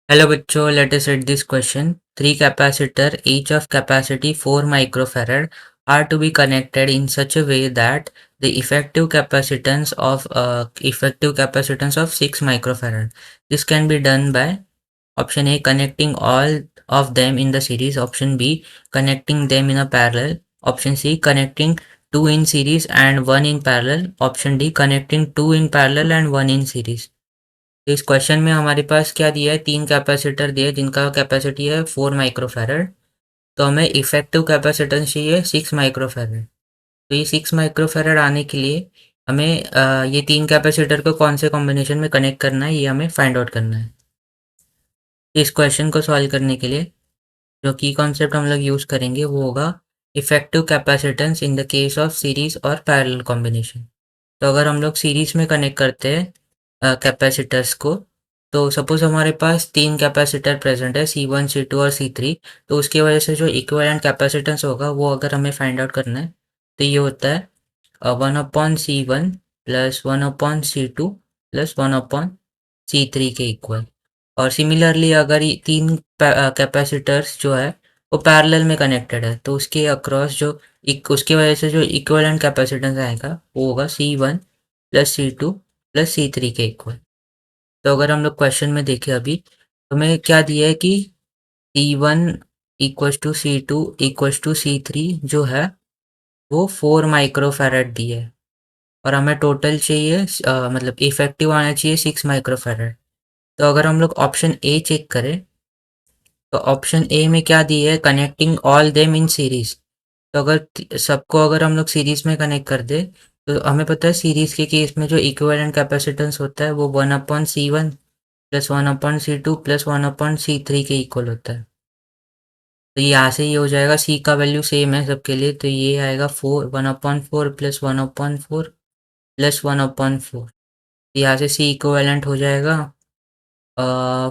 Hello bachcho, let us read this question. Three capacitor, each of capacity 4 microfarad, are to be connected in such a way that the effective capacitance of 6 microfarad. This can be done by option A, connecting all of them in the series. Option B, connecting them in a parallel. Option C, connecting two in series and one in parallel. Option D, connecting two in parallel and one in series. तो इस question में हमारे पास क्या दिया है, तीन capacitor दिए जिनका कैपेसिटी है 4 माइक्रोफैरड। तो हमें इफेक्टिव कैपेसिटेंस चाहिए 6 माइक्रोफैरड। तो ये 6 माइक्रोफैरड आने के लिए हमें ये तीन कैपेसिटर को कौन से कॉम्बिनेशन में कनेक्ट करना है, ये हमें फाइंड आउट करना है। इस क्वेश्चन को सॉल्व करने के लिए जो की कॉन्सेप्ट हम लोग यूज़ करेंगे वो होगा effective capacitance in the case of series और पैरेलल कॉम्बिनेशन। तो अगर हम लोग सीरीज में कनेक्ट करते हैं कैपेसिटर्स को, तो सपोज हमारे पास तीन कैपेसिटर प्रेजेंट है C1, C2 और C3। तो उसकी वजह से जो इक्विवेलेंट कैपेसिटेंस होगा वो अगर हमें फाइंड आउट करना है तो ये होता है 1/C1 plus 1/C2 plus 1/C3 के इक्वल। और सिमिलरली अगर ये तीन कैपेसिटर्स जो है वो पैरेलल में कनेक्टेड है तो उसके अक्रॉस जो उसकी वजह से जो इक्विवेलेंट कैपेसिटेंस आएगा वो होगा C1 plus C2 plus C3 के इक्वल। तो अगर हम लोग क्वेश्चन में देखें अभी तो हमें क्या दिया है कि C1 equals to C2 equals to C3 जो है वो 4 माइक्रोफैरड दी है और हमें टोटल चाहिए मतलब इफेक्टिव आना चाहिए 6 माइक्रोफैरड। तो अगर हम लोग ऑप्शन ए चेक करें तो ऑप्शन ए में क्या दी है, connecting all them in series. तो अगर सबको अगर हम लोग सीरीज में कनेक्ट कर दे तो हमें पता है सीरीज के केस में जो इक्विवेलेंट कैपेसिटेंस होता है वो 1/C1 plus 1/C2 plus 1/C3 के इक्वल होता है। तो यहाँ से ये हो जाएगा, सी का वैल्यू सेम है सबके लिए, तो ये आएगा 1/4 प्लस 1/4 प्लस 1/4। यहाँ से सी इक्विवेलेंट हो जाएगा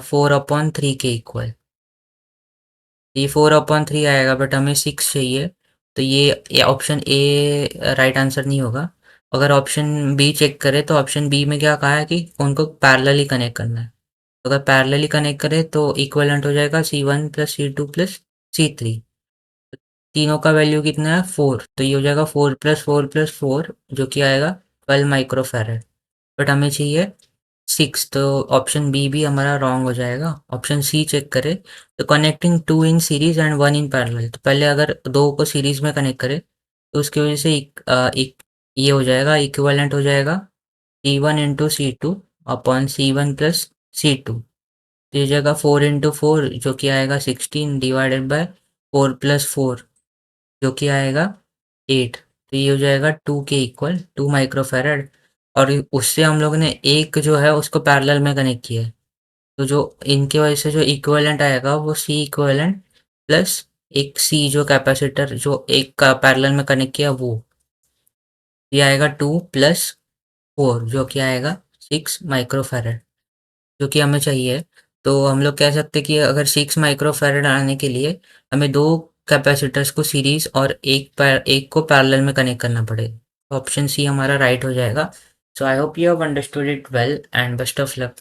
4/3 के इक्वल। ये 4/3 आएगा बट हमें 6 चाहिए, तो ये ऑप्शन ए राइट आंसर नहीं होगा। अगर ऑप्शन बी चेक करें तो ऑप्शन बी में क्या कहा है कि उनको पैरेलली कनेक्ट करना है। तो अगर पैरेलली कनेक्ट करें तो इक्विवेलेंट हो जाएगा C1 plus C2 plus C3। तीनों का वैल्यू कितना है 4, तो ये हो जाएगा 4 प्लस 4 प्लस 4 जो कि आएगा 12 माइक्रोफैरड। बट हमें चाहिए 6, तो ऑप्शन बी भी हमारा रॉन्ग हो जाएगा। ऑप्शन सी चेक करें तो connecting two in series and one in parallel. तो पहले अगर दो को सीरीज में कनेक्ट करें तो उसकी वजह से एक ये हो जाएगा, इक्विवेलेंट हो जाएगा C1 into C2 upon C1 plus C2। तो ये जाएगा 4 इंटू 4 जो कि आएगा 16 डिवाइडेड बाय 4 प्लस 4 जो कि आएगा 8। तो ये हो जाएगा 2 के इक्वल 2 माइक्रोफैरड। और उससे हम लोग ने एक जो है उसको पैरेलल में कनेक्ट किया है, तो जो इनके वजह से जो इक्विवेलेंट आएगा वो सी इक्विवेलेंट प्लस एक सी जो कैपेसिटर जो एक का पैरेलल में कनेक्ट किया वो, ये आएगा 2 प्लस 4 जो कि आएगा 6 माइक्रोफैरड जो कि हमें चाहिए। तो हम लोग कह सकते हैं कि अगर 6 माइक्रोफैरड आने के लिए हमें दो कैपेसिटर्स को सीरीज और एक को पैरेलल में कनेक्ट करना पड़ेगा। ऑप्शन सी हमारा राइट हो जाएगा। So I hope you have understood it well and best of luck.